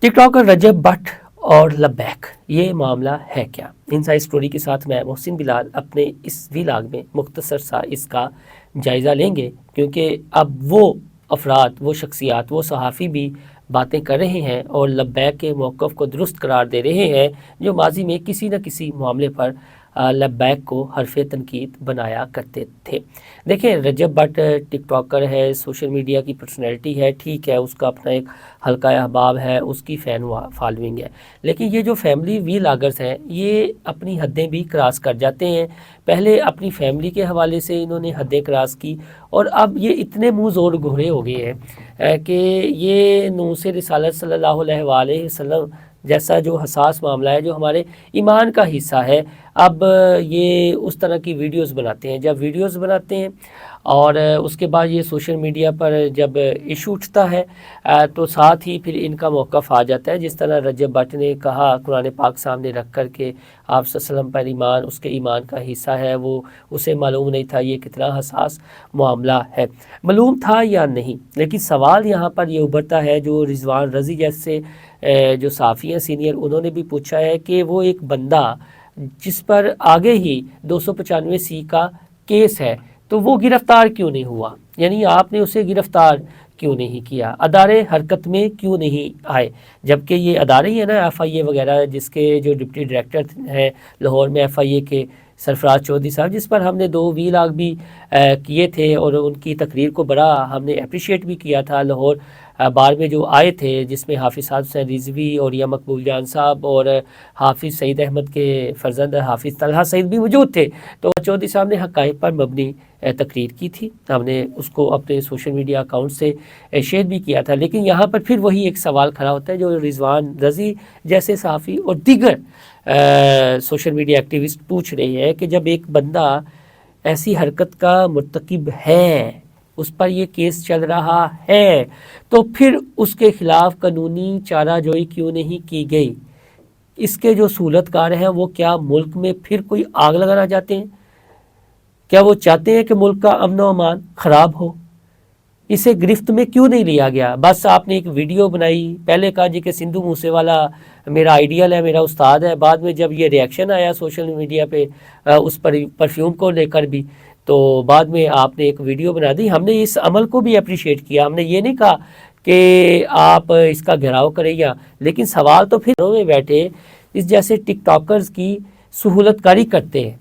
Tick talker Recep but اور لبیک، یہ معاملہ ہے کیا؟ انسائیڈ اسٹوری کے ساتھ میں محسن بلال اپنے اس ویلاگ میں مختصر سا اس کا جائزہ لیں گے، کیونکہ اب وہ افراد، وہ شخصیات، وہ صحافی بھی باتیں کر رہے ہیں اور لبیک کے موقف کو درست قرار دے رہے ہیں، جو ماضی میں کسی نہ کسی معاملے پر لبیک کو حرف تنقید بنایا کرتے تھے۔ دیکھیں، رجب بٹ ٹک ٹاکر ہے، سوشل میڈیا کی پرسنالٹی ہے، ٹھیک ہے، اس کا اپنا ایک حلقہ احباب ہے، اس کی فین فالوئنگ ہے، لیکن یہ جو فیملی ویلاگرز ہیں یہ اپنی حدیں بھی کراس کر جاتے ہیں۔ پہلے اپنی فیملی کے حوالے سے انہوں نے حدیں کراس کی، اور اب یہ اتنے منہ زور گھوڑے ہو گئے ہیں کہ یہ نوس رسالت صلی اللہ علیہ وآلہ وسلم جیسا جو حساس معاملہ ہے، جو ہمارے ایمان کا حصہ ہے، اب یہ اس طرح کی ویڈیوز بناتے ہیں۔ جب ویڈیوز بناتے ہیں اور اس کے بعد یہ سوشل میڈیا پر جب ایشو اٹھتا ہے تو ساتھ ہی پھر ان کا موقف آ جاتا ہے، جس طرح رجب بٹ نے کہا قرآن پاک سامنے رکھ کر کے آپ صلی اللہ علیہ وسلم پر ایمان اس کے ایمان کا حصہ ہے، وہ اسے معلوم نہیں تھا یہ کتنا حساس معاملہ ہے۔ معلوم تھا یا نہیں، لیکن سوال یہاں پر یہ ابھرتا ہے، جو رضوان رضی جیسے جو صحافی ہیں سینئر، انہوں نے بھی پوچھا ہے کہ وہ ایک بندہ جس پر آگے ہی 295 کا کیس ہے تو وہ گرفتار کیوں نہیں ہوا؟ یعنی آپ نے اسے گرفتار کیوں نہیں کیا؟ ادارے حرکت میں کیوں نہیں آئے؟ جبکہ یہ ادارے ہی ہے نا، ایف آئی اے وغیرہ، جس کے جو ڈپٹی ڈائریکٹر ہیں لاہور میں ایف آئی اے کے، سرفراز چودھری صاحب، جس پر ہم نے 2 ویلاگ بھی کیے تھے اور ان کی تقریر کو بڑا ہم نے اپریشیٹ بھی کیا تھا۔ لاہور بار میں جو آئے تھے، جس میں حافظ صاحب حسین رضوی اور یا مقبول جان صاحب اور حافظ سعید احمد کے فرزند حافظ طلحہ سعید بھی موجود تھے، تو چودھری صاحب نے حقائق پر مبنی تقریر کی تھی، ہم نے اس کو اپنے سوشل میڈیا اکاؤنٹ سے شیئر بھی کیا تھا۔ لیکن یہاں پر پھر وہی ایک سوال کھڑا ہوتا ہے جو رضوان رضی جیسے صحافی اور دیگر سوشل میڈیا ایکٹیوسٹ پوچھ رہے ہیں کہ جب ایک بندہ ایسی حرکت کا مرتکب ہے، اس پر یہ کیس چل رہا ہے، تو پھر اس کے خلاف قانونی چارہ جوئی کیوں نہیں کی گئی؟ اس کے جو سہولت کار ہیں وہ کیا ملک میں پھر کوئی آگ لگانا چاہتے ہیں؟ کیا وہ چاہتے ہیں کہ ملک کا امن و امان خراب ہو؟ اسے گرفت میں کیوں نہیں لیا گیا؟ بس آپ نے ایک ویڈیو بنائی، پہلے کہا جی کہ سندھو موسے والا میرا آئیڈیل ہے، میرا استاد ہے، بعد میں جب یہ ریاکشن آیا سوشل میڈیا پہ اس پر پرفیوم کو لے کر بھی، تو بعد میں آپ نے ایک ویڈیو بنا دی۔ ہم نے اس عمل کو بھی اپریشیٹ کیا، ہم نے یہ نہیں کہا کہ آپ اس کا گھیراؤ کریں یا، لیکن سوال تو پھر گھروں میں بیٹھے اس جیسے ٹک ٹاکرز کی سہولت کاری کرتے ہیں۔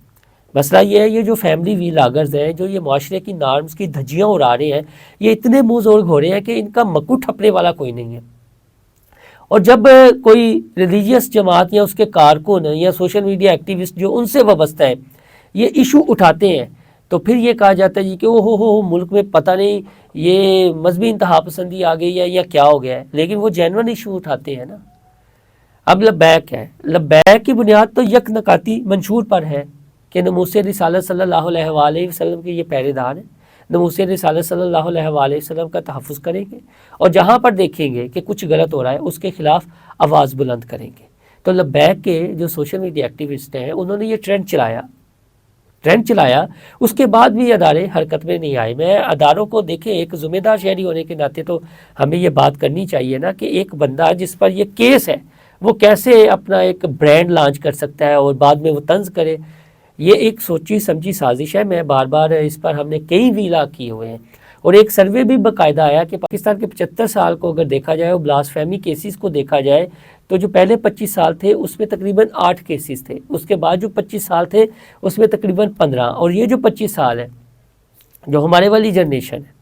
مسئلہ یہ ہے، یہ جو فیملی ویلاگرز ہیں، جو یہ معاشرے کی نارمز کی دھجیاں اڑا رہے ہیں، یہ اتنے منہ زور گھوڑے ہیں کہ ان کا مکو ٹھپنے والا کوئی نہیں ہے۔ اور جب کوئی ریلیجیس جماعت یا اس کے کارکن یا سوشل میڈیا ایکٹیوسٹ جو ان سے وابستہ ہیں یہ ایشو اٹھاتے ہیں، تو پھر یہ کہا جاتا ہے جی کہ ہو ملک میں پتہ نہیں یہ مذہبی انتہا پسندی آ گئی ہے یا کیا ہو گیا ہے، لیکن وہ جینون ایشو اٹھاتے ہیں نا۔ اب لبیک ہے، لبیک کی بنیاد تو یک نکاتی منشور پر ہے کہ ناموس رسالت صلی اللہ علیہ وآلہ وسلم کے یہ پہرے دار ہیں، ناموس رسالت صلی اللہ علیہ وآلہ وسلم کا تحفظ کریں گے، اور جہاں پر دیکھیں گے کہ کچھ غلط ہو رہا ہے اس کے خلاف آواز بلند کریں گے۔ تو لبیک کے جو سوشل میڈیا ایکٹیوسٹ ہیں انہوں نے یہ ٹرینڈ چلایا، اس کے بعد بھی ادارے حرکت میں نہیں آئے۔ میں اداروں کو دیکھیں، ایک ذمہ دار شہری ہونے کے ناطے تو ہمیں یہ بات کرنی چاہیے نا کہ ایک بندہ جس پر یہ کیس ہے وہ کیسے اپنا ایک برانڈ لانچ کر سکتا ہے اور بعد میں وہ طنز کرے؟ یہ ایک سوچی سمجھی سازش ہے۔ میں بار بار اس پر ہم نے کئی ویلاگ کیے ہوئے ہیں، اور ایک سروے بھی باقاعدہ آیا کہ پاکستان کے 75 سال کو اگر دیکھا جائے اور بلاسفیمی کیسز کو دیکھا جائے تو جو پہلے 25 سال تھے اس میں تقریباً 8 کیسز تھے، اس کے بعد جو 25 سال تھے اس میں تقریباً 15، اور یہ جو 25 سال ہے جو ہمارے والی جنریشن ہے،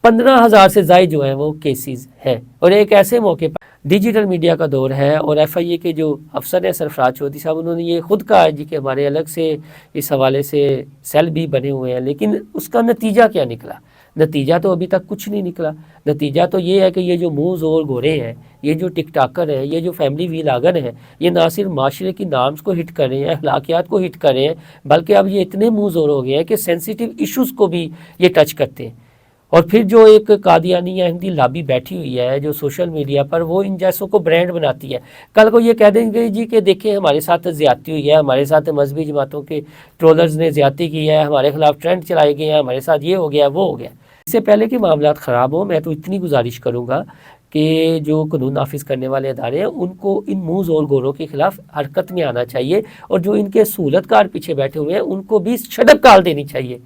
15,000 سے زائد جو ہیں وہ کیسز ہیں۔ اور ایک ایسے موقع پر ڈیجیٹل میڈیا کا دور ہے، اور ایف آئی اے کے جو افسر ہیں سرفراز چودھری صاحب، انہوں نے یہ خود کہا جی کہ ہمارے الگ سے اس حوالے سے سیل بھی بنے ہوئے ہیں، لیکن اس کا نتیجہ کیا نکلا؟ نتیجہ تو ابھی تک کچھ نہیں نکلا۔ نتیجہ تو یہ ہے کہ یہ جو منہ زور گھوڑے ہیں، یہ جو ٹک ٹاکر ہیں، یہ جو فیملی ویلاگر ہیں، یہ نہ صرف معاشرے کی نارمز کو ہٹ کر رہے ہیں، اخلاقیات کو ہٹ کر رہے ہیں، بلکہ اب یہ اتنے منہ زور ہو گئے ہیں کہ سینسیٹیو ایشوز کو بھی یہ ٹچ کرتے ہیں۔ اور پھر جو ایک قادیانی یا ہندی لابی بیٹھی ہوئی ہے جو سوشل میڈیا پر، وہ ان جیسوں کو برانڈ بناتی ہے۔ کل کو یہ کہہ دیں گے جی کہ دیکھیں ہمارے ساتھ زیادتی ہوئی ہے، ہمارے ساتھ مذہبی جماعتوں کے ٹرولرز نے زیادتی کی ہے، ہمارے خلاف ٹرینڈ چلائے گئے ہیں، ہمارے ساتھ یہ ہو گیا وہ ہو گیا۔ اس سے پہلے کہ معاملات خراب ہوں، میں تو اتنی گزارش کروں گا کہ جو قانون نافذ کرنے والے ادارے ہیں ان کو ان موز اور گوروں کے خلاف حرکت میں آنا چاہیے، اور جو ان کے سہولت کار پیچھے بیٹھے ہوئے ہیں ان کو بھی شٹپ کال دینی چاہیے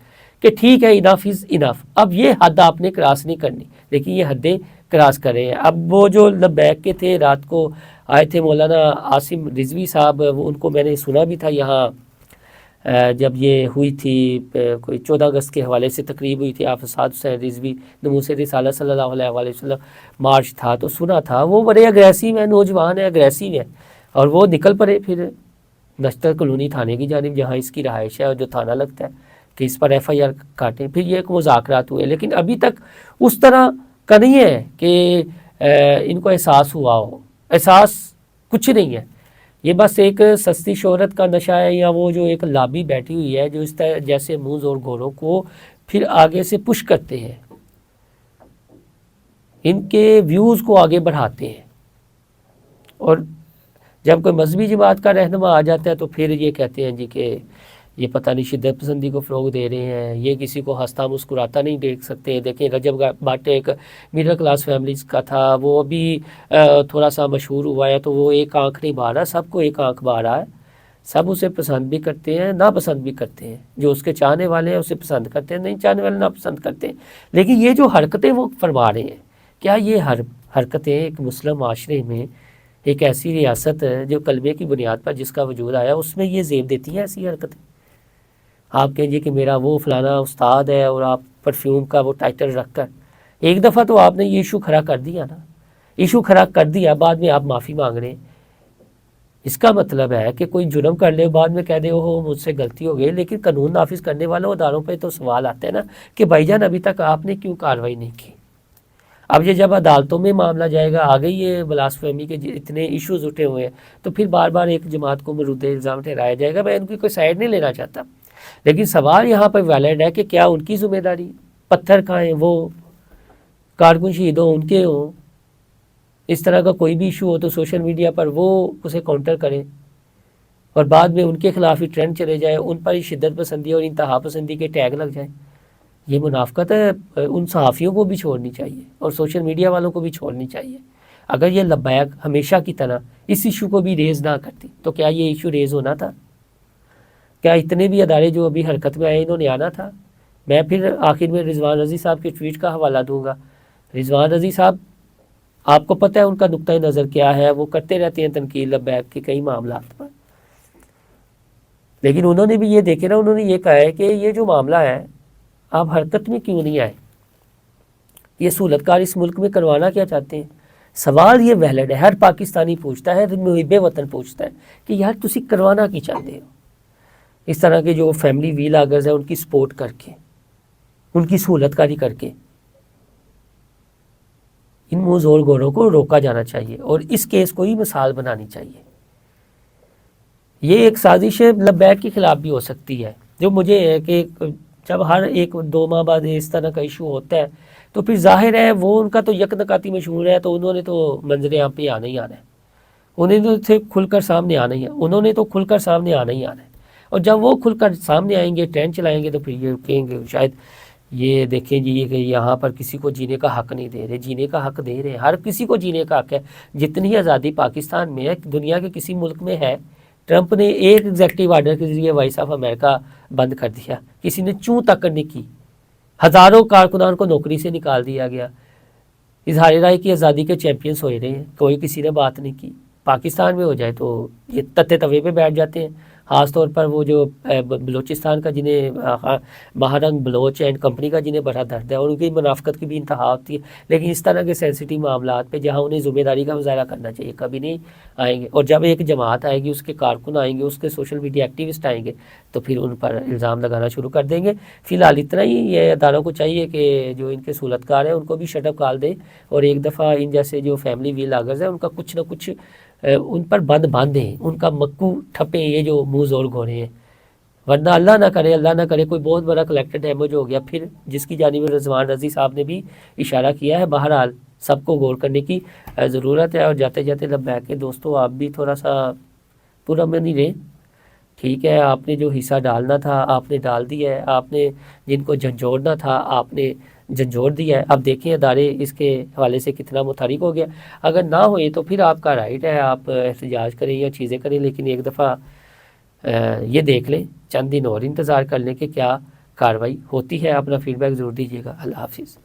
کہ ٹھیک ہے، انف از انف، اب یہ حد آپ نے کراس نہیں کرنی، لیکن یہ حدیں کراس کرے ہیں۔ اب وہ جو لبیک کے تھے رات کو آئے تھے مولانا عاصم رضوی صاحب، ان کو میں نے سنا بھی تھا یہاں جب یہ ہوئی تھی کوئی 14 اگست کے حوالے سے تقریب ہوئی تھی، حافظ سعد حسین رضوی نموس رسالہ صلی اللہ علیہ وآلہ وسلم مارچ تھا، تو سنا تھا وہ بڑے اگریسو ہیں، نوجوان ہیں، اگریسو ہیں، اور وہ نکل پڑے پھر نشتر کالونی تھانے کی جانب جہاں اس کی رہائش ہے اور جو تھانہ لگتا ہے کہ اس پر ایف آئی آر کاٹیں۔ پھر یہ ایک مذاکرات ہوئے، لیکن ابھی تک اس طرح کا نہیں ہے کہ ان کو احساس ہوا ہو، احساس کچھ نہیں ہے، یہ بس ایک سستی شہرت کا نشہ ہے، یا وہ جو ایک لابی بیٹھی ہوئی ہے جو اس طرح جیسے موز اور گوروں کو پھر آگے سے پش کرتے ہیں، ان کے ویوز کو آگے بڑھاتے ہیں، اور جب کوئی مذہبی جماعت کا رہنما آ جاتا ہے تو پھر یہ کہتے ہیں جی کہ یہ پتہ نہیں شدت پسندی کو فروغ دے رہے ہیں، یہ کسی کو ہنستا مسکراتا نہیں دیکھ سکتے۔ دیکھیں رجب بھٹ ایک میڈل کلاس فیملیز کا تھا، وہ ابھی تھوڑا سا مشہور ہوا ہے تو وہ ایک آنکھ نہیں بھار رہا، سب کو ایک آنکھ بھار رہا ہے، سب اسے پسند بھی کرتے ہیں، ناپسند بھی کرتے ہیں، جو اس کے چاہنے والے ہیں اسے پسند کرتے ہیں، نہیں چاہنے والے ناپسند کرتے ہیں۔ لیکن یہ جو حرکتیں وہ فرما رہے ہیں، کیا یہ حرکتیں ایک مسلم معاشرے میں، ایک ایسی ریاست جو کلمے کی بنیاد پر جس کا وجود آیا اس میں یہ زیب دیتی ہیں ایسی حرکتیں؟ آپ کہیں جی کہ میرا وہ فلانا استاد ہے اور آپ پرفیوم کا وہ ٹائٹل رکھ کر، ایک دفعہ تو آپ نے یہ ایشو کھڑا کر دیا نا، ایشو کھڑا کر دیا، بعد میں آپ معافی مانگ رہے ہیں، اس کا مطلب ہے کہ کوئی جرم کر لے بعد میں کہہ دے ہو مجھ سے غلطی ہو گئی، لیکن قانون نافذ کرنے والوں اداروں پہ تو سوال آتا ہے نا کہ بھائی جان ابھی تک آپ نے کیوں کارروائی نہیں کی؟ اب یہ جب عدالتوں میں معاملہ جائے گا، آگے یہ بلاسفیمی کے اتنے ایشوز اٹھے ہوئے ہیں تو پھر بار بار ایک جماعت کو مرد الزام ٹھہرایا جائے گا۔ میں ان کی کوئی سائڈ نہیں لینا چاہتا، لیکن سوال یہاں پر ویلڈ ہے کہ کیا ان کی ذمہ داری پتھر کھائیں وہ کارکن شہید ہوں ان کے ہوں، اس طرح کا کوئی بھی ایشو ہو تو سوشل میڈیا پر وہ اسے کاؤنٹر کریں اور بعد میں ان کے خلاف ہی ٹرینڈ چلے جائے، ان پر ہی شدت پسندی اور انتہا پسندی کے ٹیگ لگ جائیں۔ یہ منافقت ہے، ان صحافیوں کو بھی چھوڑنی چاہیے اور سوشل میڈیا والوں کو بھی چھوڑنی چاہیے۔ اگر یہ لبیک ہمیشہ کی طرح اس ایشو کو بھی ریز نہ کرتی تو کیا یہ ایشو ریز ہونا تھا؟ کیا اتنے بھی ادارے جو ابھی حرکت میں آئے انہوں نے آنا تھا؟ میں پھر آخر میں رضوان رضی صاحب کے ٹویٹ کا حوالہ دوں گا۔ رضوان رضی صاحب، آپ کو پتہ ہے ان کا نقطۂ نظر کیا ہے، وہ کرتے رہتے ہیں تنقید لبیک کے کئی معاملات پر، لیکن انہوں نے بھی یہ دیکھے نا، انہوں نے یہ کہا ہے کہ یہ جو معاملہ ہے آپ حرکت میں کیوں نہیں آئے، یہ سہولت کار اس ملک میں کروانا کیا چاہتے ہیں؟ سوال یہ ویلڈ ہے، ہر پاکستانی پوچھتا ہے، محب وطن پوچھتا ہے کہ یار تسی کروانا کی چاہتے ہو؟ اس طرح کے جو فیملی ویلاگرز ہیں ان کی سپورٹ کر کے، ان کی سہولت کاری کر کے ان موز اور گوروں کو روکا جانا چاہیے اور اس کیس کو ہی مثال بنانی چاہیے۔ یہ ایک سازش لبیک کے خلاف بھی ہو سکتی ہے، جو مجھے ہے کہ جب ہر 1-2 ماہ بعد اس طرح کا ایشو ہوتا ہے تو پھر ظاہر ہے وہ ان کا تو یک نکاتی مشہور ہے، تو انہوں نے تو منظر عام پہ آنا ہی آنا ہے، انہوں نے کھل کر سامنے آنا ہی ہے، انہوں نے تو کھل کر سامنے آنا ہی آنا ہے، اور جب وہ کھل کر سامنے آئیں گے ٹرینڈ چلائیں گے تو پھر یہ کہیں گے شاید یہ دیکھیں جی کہ یہاں پر کسی کو جینے کا حق نہیں دے رہے، جینے کا حق دے رہے ہیں، ہر کسی کو جینے کا حق ہے، جتنی آزادی پاکستان میں ہے دنیا کے کسی ملک میں ہے۔ ٹرمپ نے ایک ایگزیکٹو آرڈر کے ذریعے وائس آف امریکہ بند کر دیا، کسی نے چوں تک نہیں کی، ہزاروں کارکنان کو نوکری سے نکال دیا گیا، اظہار رائے کی آزادی کے چیمپئنز ہوئے رہے ہیں، کوئی کسی نے بات نہیں کی۔ پاکستان میں ہو جائے تو یہ تتے توے پہ بیٹھ جاتے ہیں، خاص طور پر وہ جو بلوچستان کا جنہیں مہارنگ بلوچ اینڈ کمپنی کا جنہیں بڑا درد ہے اور ان کی منافقت کی بھی انتہا ہوتی ہے، لیکن اس طرح کے سینسٹیو معاملات پہ جہاں انہیں ذمہ داری کا مظاہرہ کرنا چاہیے کبھی نہیں آئیں گے، اور جب ایک جماعت آئے گی، اس کے کارکن آئیں گے، اس کے سوشل میڈیا ایکٹیوسٹ آئیں گے تو پھر ان پر الزام لگانا شروع کر دیں گے۔ فی الحال اتنا ہی، یہ اداروں کو چاہیے کہ جو ان کے سہولت کار ہیں ان کو بھی شٹ اپ کال دیں اور ایک دفعہ ان جیسے جو فیملی ویلاگرز ہیں ان کا کچھ نہ کچھ ان پر بند باندھیں، ان کا مکو ٹھپیں، یہ جو منہ زور گھوڑے ہیں، ورنہ اللہ نہ کرے کوئی بہت بڑا کلیکٹر ڈیمیج ہو گیا پھر، جس کی جانب رضوان رضی صاحب نے بھی اشارہ کیا ہے۔ بہرحال سب کو غور کرنے کی ضرورت ہے، اور جاتے جاتے لبیک کے دوستو آپ بھی تھوڑا سا پرامن نہیں رہے، ٹھیک ہے؟ آپ نے جو حصہ ڈالنا تھا آپ نے ڈال دیا ہے، آپ نے جن کو جھنجھوڑنا تھا آپ نے جھنجھوڑ دیا ہے. اب دیکھیں ادارے اس کے حوالے سے کتنا متحرک ہو گیا. اگر نہ ہوئے تو پھر آپ کا رائٹ ہے، آپ احتجاج کریں یا چیزیں کریں، لیکن ایک دفعہ یہ دیکھ لیں، چند دن اور انتظار کر لیں کہ کیا کاروائی ہوتی ہے. اپنا فیڈ بیک ضرور دیجیے گا. اللہ حافظ.